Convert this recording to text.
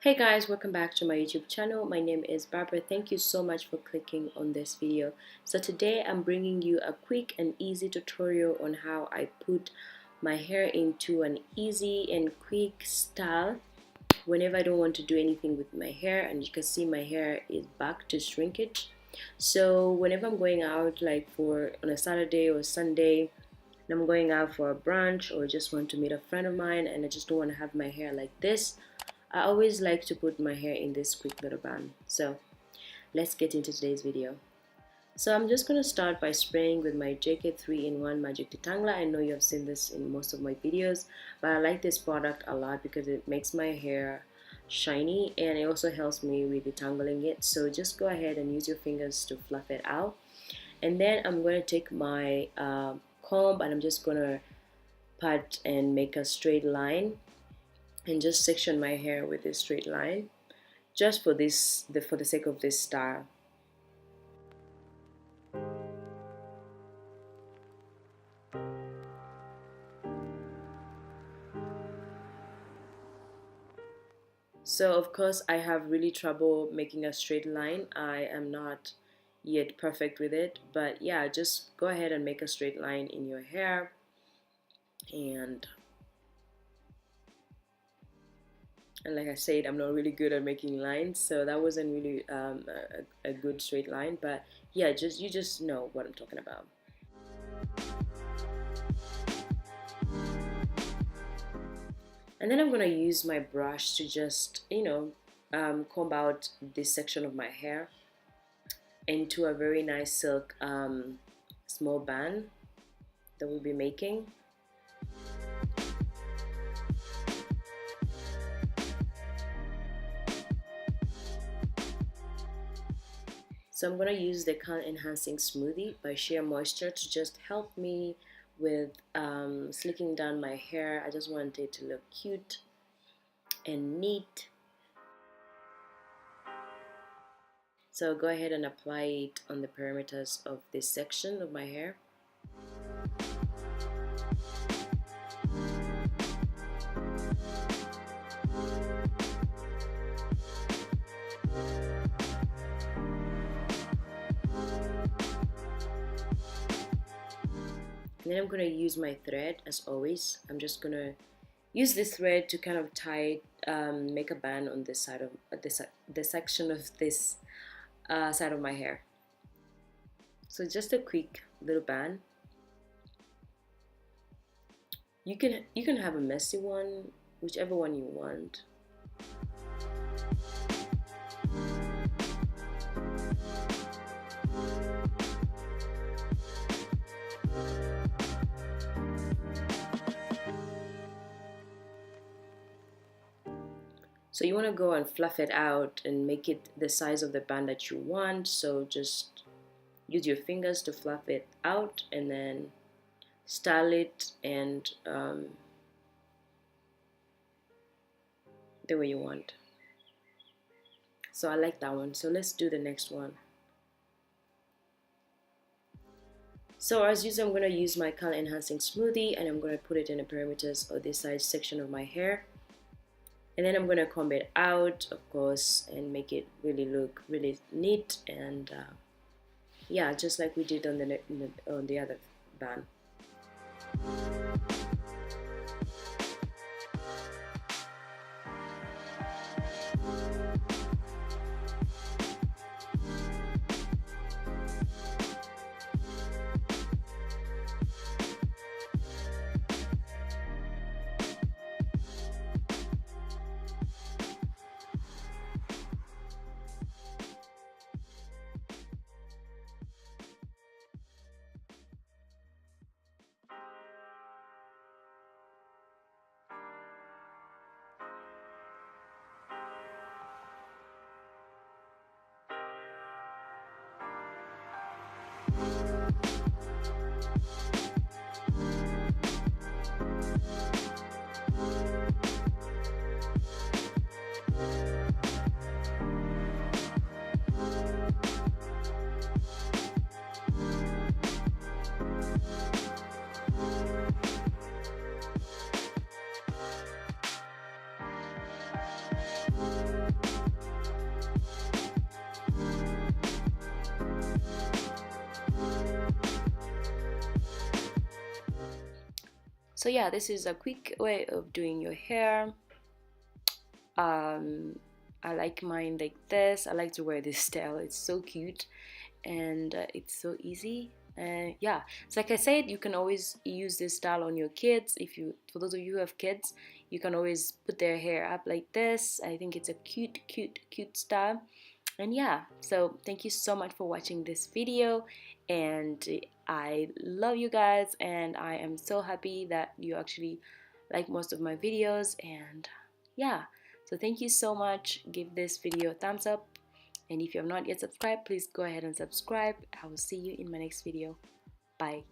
Hey guys, welcome back to my YouTube channel. My name is Barbara. Thank you so much for clicking on this video. So today I'm bringing you a quick and easy tutorial on how I put my hair into an easy and quick style whenever I don't want to do anything with my hair. And you can see my hair is back to shrinkage. So whenever I'm going out, like for on a Saturday or Sunday, and I'm going out for a brunch or just want to meet a friend of mine and I just don't want to have my hair like this, I always like to put my hair in this quick little bun. So let's get into today's video. So I'm just going to start by spraying with my JK 3-in-1 Magic Detangler. I know you have seen this in most of my videos, but I like this product a lot because it makes my hair shiny and it also helps me with detangling it. So just go ahead and use your fingers to fluff it out. And then I'm going to take my comb and I'm just going to pat and make a straight line and just section my hair with this straight line just for the sake of this style. So of course I have really trouble making a straight line. I am not yet perfect with it, but yeah, just go ahead and make a straight line in your hair. And like I said, I'm not really good at making lines, so that wasn't really a good straight line, but yeah, you just know what I'm talking about. And then I'm gonna use my brush to just comb out this section of my hair into a very nice silk small band that we'll be making. So I'm going to use the Color Enhancing Smoothie by Sheer Moisture to just help me with slicking down my hair. I just want it to look cute and neat. So go ahead and apply it on the perimeters of this section of my hair. And then I'm going to use my thread as always. I'm just going to use this thread to kind of tie, make a band on this side of the section of this side of my hair. So just a quick little band. You can have a messy one, whichever one you want. So you want to go and fluff it out and make it the size of the band that you want. So just use your fingers to fluff it out and then style it and the way you want. So I like that one. So let's do the next one. So as usual, I'm going to use my Color Enhancing Smoothie and I'm going to put it in the perimeters of this side section of my hair. And then I'm going to comb it out, of course, and make it really look really neat and yeah, just like we did on the other band. So yeah, this is a quick way of doing your hair. I like mine like this. I like to wear this style. It's so cute and it's so easy. Yeah, so like I said, you can always use this style on your kids. For those of you who have kids, you can always put their hair up like this. I think it's a cute style. And yeah, so thank you so much for watching this video, and I love you guys, and I am so happy that you actually like most of my videos. And yeah, so thank you so much. Give this video a thumbs up, and if you have not yet subscribed, please go ahead and subscribe. I will see you in my next video. Bye.